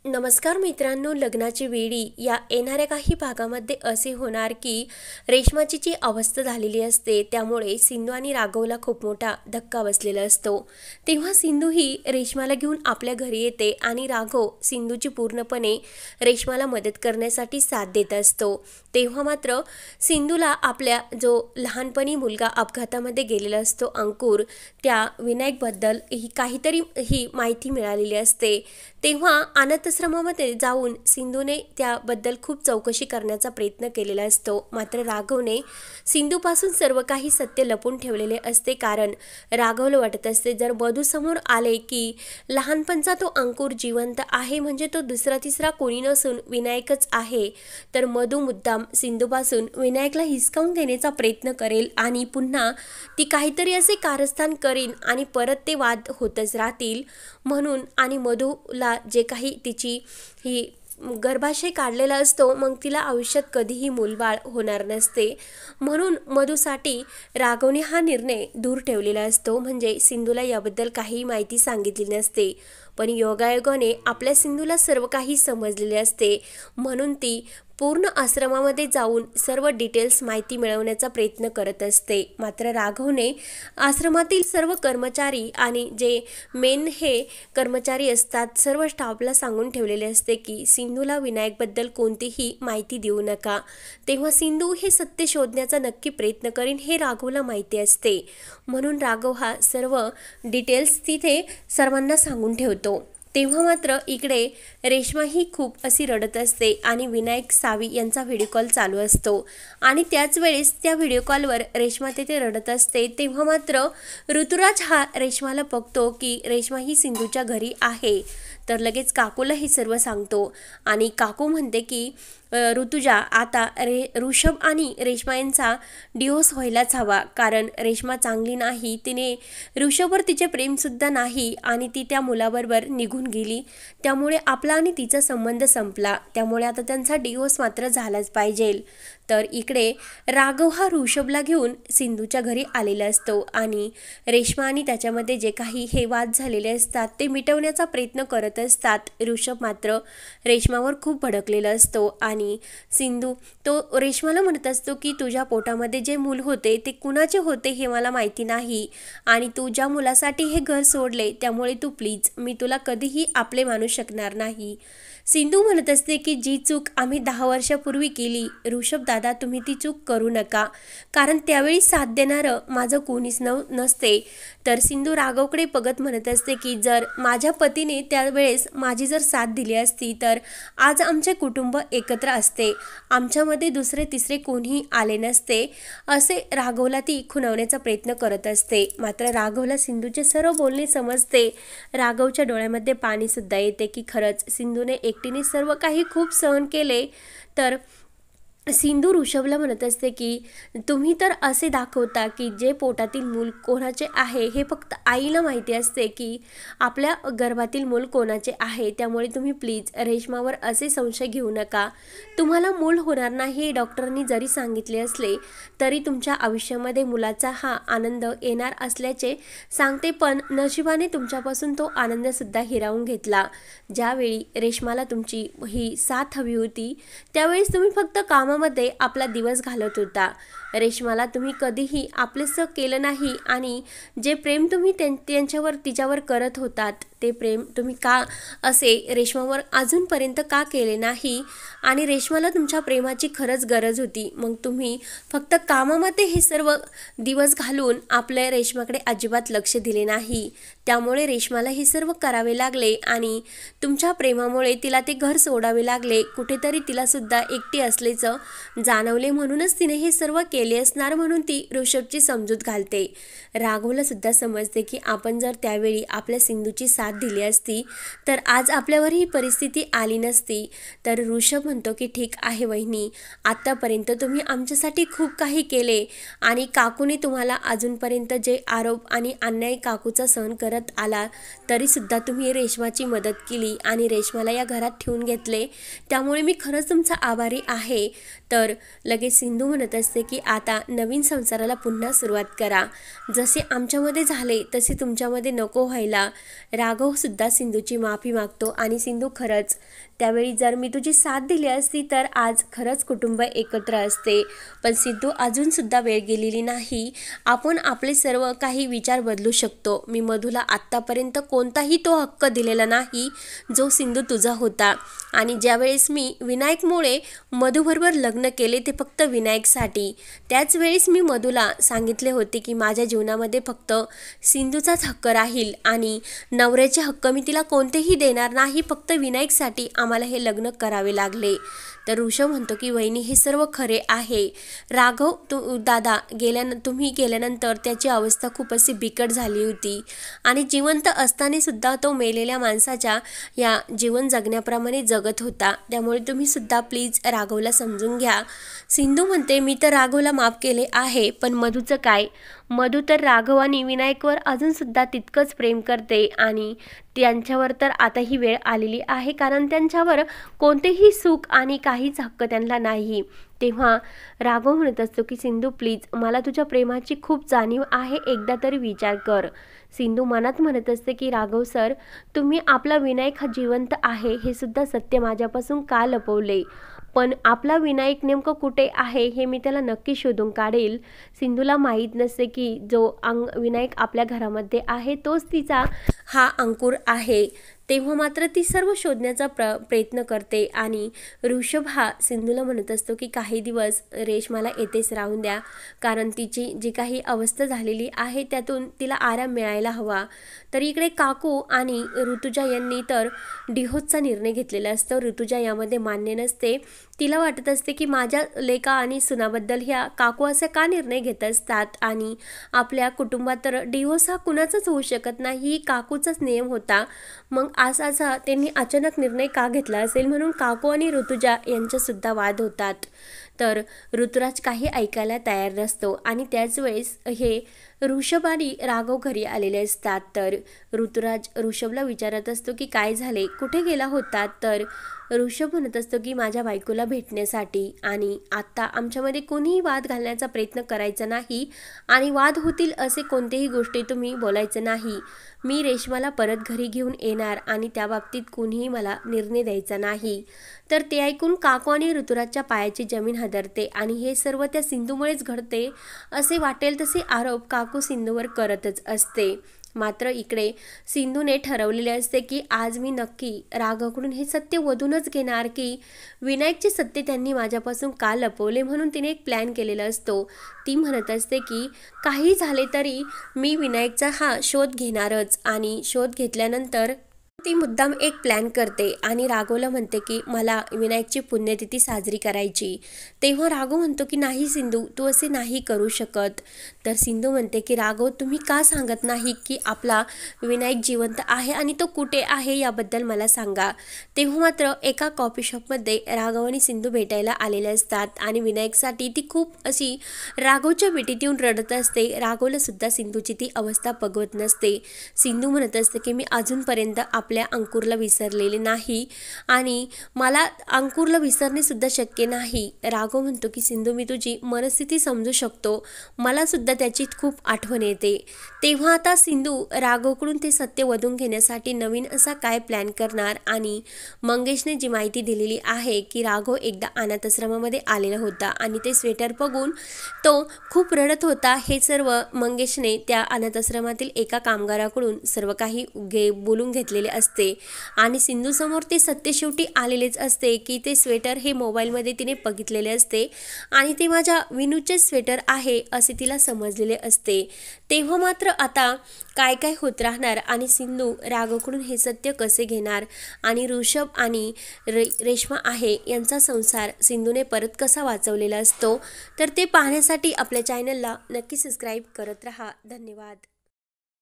नमस्कार मित्रांनो, लग्नाची वेळी या येणाऱ्या काही भागामध्ये असे होणार की रेश्माची जी अवस्था झालेली असते त्यामुळे सिंधू आणि राघवला खूप मोठा धक्का बसलेला असतो। तेव्हा सिंधू ही रेश्माला घेऊन आपल्या घरी येते आणि राघव सिंधूची पूर्णपणे रेश्माला मदत करण्यासाठी साथ देत असतो। तेव्हा मात्र सिंधूला आपल्या जो लहानपणी मुलगा अपघातामध्ये गेलेला असतो अंकुर, त्या विनायकबद्दल ही काहीतरी माहिती मिळालेली असते। तेव्हा अनाथाश्रमामध्ये जाऊन सिंधूने त्याबद्दल खूप चौकशी करण्याचा प्रयत्न केलेला असतो। मात्र राघवने सिंधूपासून सर्व काही सत्य लपून ठेवलेले असते, कारण राघवला वाटत असते जर मधू समोर आले की लहानपणचा तो अंकुर जिवंत आहे, म्हणजे तो दुसरा तिसरा कोणी नसून विनायकच आहे, तर मधू मुद्दाम सिंधूपासून विनायकला हिसकावून घेण्याचा प्रयत्न करेल आणि पुन्हा ती काहीतरी असे कारस्थान करीन आणि परत ते वाद होतच राहतील म्हणून। आणि मधूला जे काही तिची ही गर्भाशय काढलेला असतो, मग तिला आयुष्यात कधीही मूलबाळ होणार नसते, म्हणून मधूसाठी राघवने हा निर्णय दूर ठेवलेला असतो, म्हणजे सिंधूला याबद्दल काही माहिती सांगितली नसते। पण योगायोगाने आपल्या सिंधूला सर्व काही समजलेले असते, म्हणून ती पूर्ण आश्रमामध्ये जाऊन सर्व डिटेल्स माहिती मिळवण्याचा प्रयत्न करत असते। मात्र राघवने आश्रमातील सर्व कर्मचारी आणि जे मेन हे कर्मचारी असतात सर्व स्टाफला सांगून ठेवलेले असते की सिंधूला विनायकबद्दल कोणतीही माहिती देऊ नका। तेव्हा सिंधू हे सत्य शोधण्याचा नक्की प्रयत्न करीन हे राघवला माहिती असते, म्हणून राघव हा सर्व डिटेल्स तिथे सर्वांना सांगून ठेवतो। तेव्हा मात्र इकडे रेश्मा ही खूप अशी रडत असते आणि विनायक सावी यांचा व्हिडिओ कॉल चालू असतो आणि त्याच वेळेस त्या व्हिडिओ कॉलवर रेश्मा तिथे रडत असते। तेव्हा मात्र ऋतुराज हा रेश्माला बघतो की रेश्मा ही सिंधूच्या घरी आहे, तर लगेच काकूला हे सर्व सांगतो आणि काकू म्हणते की ऋतुजा, आता ऋषभ आणि रेश्मा यांचा डिवोर्स व्हायलाच हवा, कारण रेश्मा चांगली नाही, तिने ऋषभवर तिचे प्रेमसुद्धा नाही आणि ती त्या मुलाबरोबर निघून गेली, त्यामुळे आपला आणि तिचा संबंध संपला, त्यामुळे आता त्यांचा डिवोर्स मात्र झालाच पाहिजे। तर इकडे राघव हा ऋषभला घेऊन सिंधूच्या घरी आलेला असतो आणि रेश्मा आणि त्याच्यामध्ये जे काही हे वाद झालेले असतात ते मिटवण्याचा प्रयत्न करत असतात। ऋषभ मात्र रेश्मावर खूप भडकलेला असतो आणि सिंधू तो रेश्माला म्हणत असतो की तुझ्या पोटामध्ये जे मूल होते ते कुणाचे होते हे मला माहिती नाही आणि तू ज्या मुलासाठी हे घर सोडले त्यामुळे तू प्लीज, मी तुला कधीही आपले मानू शकणार नाही। सिंधू म्हणत असते की जी चूक आम्ही 10 वर्षापूर्वी केली, ऋषभ दादा तुम्ही ती चूक करू नका, कारण त्यावेळी साथ देणारं माझं कोणीच नसते। तर सिंधू राघवकडे बघत म्हणत असते की जर माझ्या पतीने त्यावेळेस माझी जर साथ दिली असती तर आज आमचे कुटुंब एकत्र असते, आमच्यामध्ये दुसरे तिसरे कोणीही आले नसते, असे राघवला ती खुणवण्याचा प्रयत्न करत असते। मात्र राघवला सिंधूचे सर्व बोलणे समजते, राघवच्या डोळ्यामध्ये पाणी सुद्धा येते की खरंच सिंधूने एकटीने सर्व काही खूप सहन केले। तर सिंधू ऋषभला म्हणत असते की तुम्ही तर असे दाखवता की जे पोटातील मूल कोणाचे आहे हे फक्त आईला माहिती असते की आपल्या गर्भातील मूल कोणाचे आहे, त्यामुळे तुम्ही प्लीज रेश्मावर असे संशय घेऊ नका, तुम्हाला मूल होणार नाही हे डॉक्टरांनी जरी सांगितले असले तरी तुमच्या आयुष्यामध्ये मुलाचा हा आनंद येणार असल्याचे सांगते, पण नशिबाने तुमच्यापासून तो आनंदसुद्धा हिरावून घेतला। ज्यावेळी रेश्माला तुमची ही साथ हवी होती त्यावेळेस तुम्ही फक्त मध्ये आपला दिवस घालत होता, रेश्माला तुम्ही कधीही आपलेसं केलं नाही आणि जे प्रेम तुम्ही तिच्यावर करत होतात ते प्रेम तुम्ही का असे रेश्मावर अजूनपर्यंत का केले नाही, आणि रेश्माला तुमच्या प्रेमाची खरंच गरज होती, मग तुम्ही फक्त कामामध्ये हे सर्व दिवस घालून आपल्या रेश्माकडे अजिबात लक्ष दिले नाही, त्यामुळे रेश्माला हे सर्व करावे लागले आणि तुमच्या प्रेमामुळे तिला ते घर सोडावे लागले, कुठेतरी तिला सुद्धा एकटी असल्याचं जाणवले, म्हणूनच तिने हे सर्व केले असणार, म्हणून ती ऋषभची समजूत घालते। राघवला सुद्धा समजते की आपण जर त्यावेळी आपल्या सिंधूची साथ दिली असती तर आज आपल्यावर ही परिस्थिती आली नसती। तर ऋषभ म्हणतो की ठीक आहे वहिनी, आतापर्यंत तुम्ही आमच्यासाठी खूप काही केले आणि काकूने तुम्हाला अजूनपर्यंत जे आरोप आणि अन्याय काकूचा सहन करत आला तरी सुद्धा तुम्ही रेश्माची मदत केली आणि रेश्माला या घरात ठेवून घेतले, त्यामुळे मी खरंच तुमचा आभारी आहे। तर लगेच सिंधू म्हणत असते की आता नवीन संसाराला पुन्हा सुरुवात करा. जसे आमच्यामध्ये झाले तसे तुमच्यामध्ये नको व्हायला. राघवसुद्धा सिंधूची माफी मागतो आणि सिंधू खरंच त्यावेळी जर मी तुझी साथ दिली असती तर आज खरंच कुटुंब एकत्र असते. पण सिद्धू अजूनसुद्धा वेळ गेलेली नाही. आपण आपले सर्व काही विचार बदलू शकतो. मी मधूला आत्तापर्यंत कोणताही तो हक्क दिलेला नाही जो सिंधू तुझा होता. आणि ज्यावेळेस मी विनायकमुळे मधूबरोबर लग्न केले ते फक्त विनायकसाठी. त्याच वेळेस मी मधूला सांगितले होते की माझ्या जीवनामध्ये फक्त सिंधूचाच हक्क राहील आणि नवऱ्याचे हक्क मी तिला कोणतेही देणार नाही. फक्त विनायकसाठी आम्हाला हे लग्न करावे लागले. तर ऋषभ म्हणतो की वहिनी हे सर्व खरे आहे. राघव दादा तुम्ही गेल्यानंतर त्याची अवस्था खूप अशी बिकट झाली होती आणि जिवंत असताना सुद्धा तो मेलेल्या माणसाच्या या जीवन जगण्याप्रमाणे जगत होता. त्यामुळे तुम्ही सुद्धा प्लीज राघवला समजून घ्या. सिंधू म्हणते मी तर राघवला माफ केले आहे, पण मधूचं काय? मधू तर राघव आणि विनायकवर अजूनसुद्धा तितकंच प्रेम करते आणि त्यांच्यावर तर आता ही वेळ आलेली आहे, कारण त्यांच्यावर कोणतेही सुख आणि काहीच हक्क त्यांना नाही. तेव्हा राघव म्हणत असतो की सिंधू प्लीज, मला तुझ्या प्रेमाची खूप जाणीव आहे, एकदा तरी विचार कर. सिंधू मनात म्हणत असते की राघव सर, तुम्ही आपला विनायक हा जिवंत आहे हे सुद्धा सत्य माझ्यापासून का लपवले? पण आपला विनायक नेमकं कुठे आहे हे मी त्याला नक्की शोधून काढेल. सिंधूला माहीत नसते की जो विनायक आपल्या घरामध्ये आहे तोच तिचा हा अंकुर आहे. तेव्हा मात्र ती सर्व शोधण्याचा प्रयत्न करते आणि ऋषभ हा सिंधूला म्हणत असतो की काही दिवस रेशमाला येथेच राहून द्या, कारण तिची जी काही अवस्था झालेली आहे त्यातून तिला आराम मिळायला हवा. तर इकडे काकू आणि ऋतुजा यांनी तर डिहोजचा निर्णय घेतलेला असतो. ऋतुजा यामध्ये मान्य नसते. तिला वाटत असते की माझ्या लेका आणि सुनाबद्दल ह्या काकू असे का निर्णय घेत असतात आणि आपल्या कुटुंबात तर डिव्होर्स हा कुणाचाच होऊ शकत नाही, काकूचाच नियम होता. मग असा त्यांनी अचानक निर्णय का घेतला असेल, म्हणून काकू आणि ऋतुजा यांच्यासुद्धा वाद होतात. तर ऋतुराज काही ऐकायला तयार नसतो आणि त्याच वेळेस हे ऋषभ आणि राघव घरी आलेले असतात. तर ऋतुराज ऋषभला विचारत असतो की काय झाले, कुठे गेला होता? तर ऋषभ म्हणत असतो की माझ्या बायकोला भेटण्यासाठी, आणि आत्ता आमच्यामध्ये कोणीही वाद घालण्याचा प्रयत्न करायचा नाही आणि वाद होतील असे कोणतेही गोष्टी तुम्ही बोलायचं नाही. मी रेशमाला परत घरी घेऊन येणार आणि त्या बाबतीत कोणीही मला निर्णय द्यायचा नाही. तर ते ऐकून काकू आणि ऋतुराजच्या पायाची जमीन हादरते आणि हे सर्व त्या सिंधूमुळेच घडते असे वाटेल तसे आरोप काकू सिंधूवर करतच असते. मात्र इकडे सिंधूने ठरवलेले असते की आज मी नक्की राघवकडून हे सत्य वधूनच घेणार की विनायकचे सत्य त्यांनी माझ्यापासून का लपवले. म्हणून तिने एक प्लॅन केलेला असतो. ती म्हणत असते की काही झाले तरी मी विनायकचा हा शोध घेणारच, आणि शोध घेतल्यानंतर ती मुद्दाम एक प्लॅन करते आणि राघवला म्हणते की मला विनायकची पुण्यतिथी साजरी करायची. तेव्हा राघव म्हणतो की नाही सिंधू, तू असे नाही करू शकत. तर सिंधू म्हणते की राघव, तुम्ही का सांगत नाही की आपला विनायक जिवंत आहे आणि तो कुठे आहे याबद्दल मला सांगा. तेव्हा मात्र एका कॉफी शॉपमध्ये राघव आणि सिंधू भेटायला आलेले असतात आणि विनायकसाठी ती खूप अशी राघवच्या भेटीत येऊन रडत असते. राघवला सुद्धा सिंधूची ती अवस्था बघवत नसते. सिंधू म्हणत असते की मी अजूनपर्यंत आपल्या अंकुरला विसरलेले नाही आणि मला अंकुरला विसरणे सुद्धा शक्य नाही. राघव म्हणतो की सिंधू, मी तुझी मनस्थिती समजू शकतो, मला सुद्धा त्याची खूप आठवण येते. तेव्हा आता सिंधू राघवकडून ते सत्य वधून घेण्यासाठी नवीन असा काय प्लॅन करणार. आणि मंगेशने जी माहिती दिलेली आहे की राघव एकदा अनाथाश्रमामध्ये आलेला होता आणि ते स्वेटर बघून तो खूप रडत होता. हे सर्व मंगेशने त्या अनाथाश्रमातील एका कामगाराकडून सर्व काही बोलून घेतलेले असते आणि सिंधू समोर ते सत्य शेवटी आलेलेच असते की ते स्वेटर हे मोबाईलमध्ये तिने बघितलेले असते आणि ते माझ्या विनूचे स्वेटर आहे असे तिला समजलेले असते. तेव्हा मात्र आता काय काय होत राहणार आणि सिंधू राघवकडून हे सत्य कसे घेणार आणि ऋषभ आणि रेश्मा आहे यांचा संसार सिंधूने परत कसा वाचवलेला असतो, तर ते पाहण्यासाठी आपल्या चॅनलला नक्की सबस्क्राईब करत राहा. धन्यवाद.